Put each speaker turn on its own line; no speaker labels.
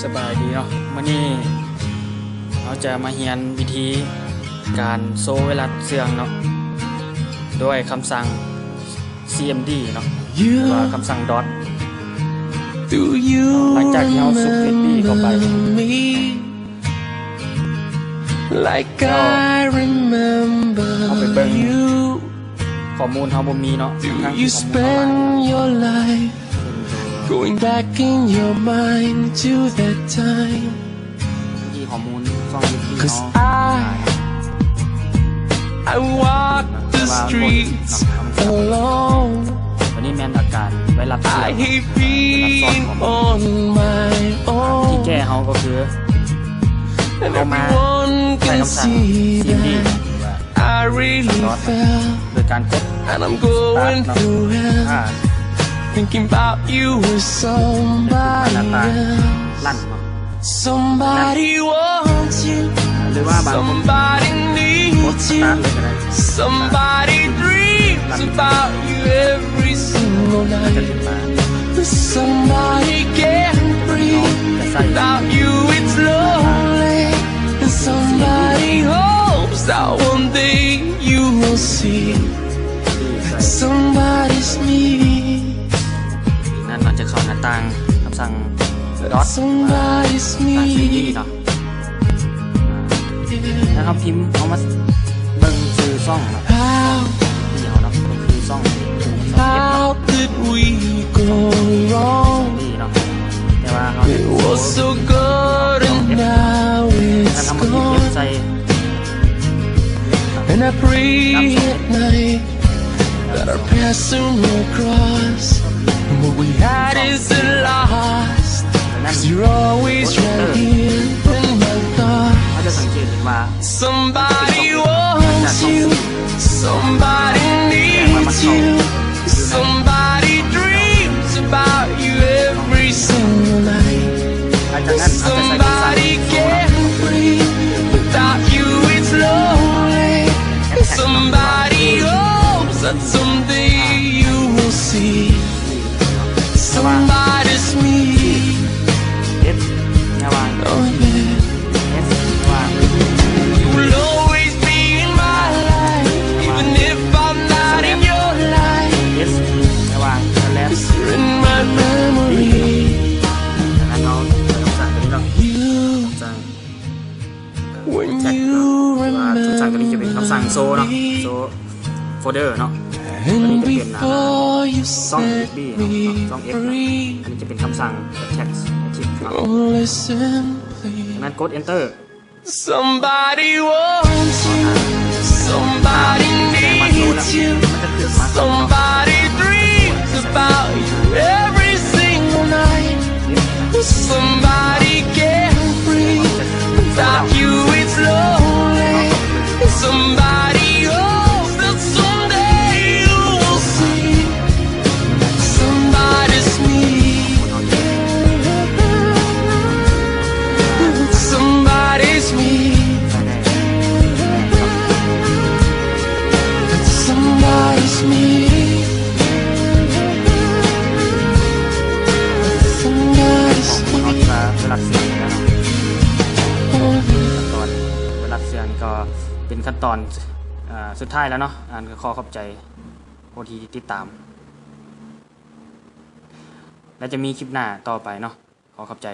สบายดีเนาะมื้อนี้เราจะมาเรียนวิธีการโซเวลาเสื่องเนาะด้วยคำสั่ง cmd เนาะหรือว่าคำสั่ง dot หลังจากที่เราซุก fb เข้าไปเอาไปเบิ่งข้อมูลเราบ่มีเนาะทางที่ข้อมูลเราหลาย
Going back in your mind to that time
ที่ข้อมูลฟังวิธี
'Cause
เนาะ
I walk the streets alone
วันนี้แม่นอาการไว้รับเสื่อ
I
ง
hate being on my
ที่
own
แก้เขาก็คือ
And
เอามา
everyone
ใส่
can
คำสั่ง
see
cmd
that I really fell
โดยการกด
And I'm going through hell Thinking about you with somebody else
ลั่นเนาะ
Somebody wants you
หรือว่าบางคน
Somebody
กด
needs
สตาร์ท
you
เลยก็ได้
Somebody dreams about you every single
จะขึ้น
night
มา
Somebody can't breathe
จะใส่
Without you it's lonely And somebody hopes that one day you will see
ใส่
Somebody's me
นั่นเราจะเข้าหน้าต่างคำสั่ง dot
Somebody's
ต่าง cmd
me
เนาะแล้วเขาพิมพ์เอามาเบิ่งชื่อซ่องเนาะ
How
ที่เขาเนาะก็คือซ่อง
How did we go wrong
นี่เนาะแต่ว่าเขา
It was so good and now
ถ้า
it's
ทำมาพิมพ์
gone
ใส่
And I pray at night That our paths soon will cross And what we had isn't lost Cause you're always right here in my
เขา
thoughts
จะสังเกตเห็นว่า
Somebody wants you Somebody needs you Somebody dreams about you every single night
หลังจากนั้นเขาจะใส่คำสั่ง
Somebody can't breathe Without you it's lonely And somebody hopes that someday you will see Somebody's me
เอฟแนววาง
Oh yeah
เอฟวาง
You will always be in my life Even if I'm not in your life
เอฟแนววางแล้ว
'Cause you're in my memory
จากนั้นเราคำสั่งตัวนี้เรา
You
สั่ง
When
แจ็ค
you
ว่าคำสั่งตัวนี้จะเป็นคำสั่งโซเนาะโซโฟลเดอร์เนาะ
And before you
ซ่อง
set
B
me
ซ่อง F อัน
free
นี้จะเป็นคำสั่ง text active เนาะ
Oh listen
จาก
please
นั้นกด enter
Somebody wants you Somebody
แสดงว่าโซแล้ว
needs you
มันจะขึ้นมาซ่องเนาะ
Somebody dreams about you every single night Somebody can't breathe Without you it's lonely Somebody hopes that someday you will see Somebody's me Somebody's me Somebody's me Somebody's
ของเราจะเวลาเสียงแล้วเนาะ
me
ขั้นตอนเวลาเสียงก็เป็นขั้นตอนสุดท้ายแล้วเนาะขอขอบใจผู้ที่ติดตาม และจะมีคลิปหน้าต่อไปเนาะขอขอบใจ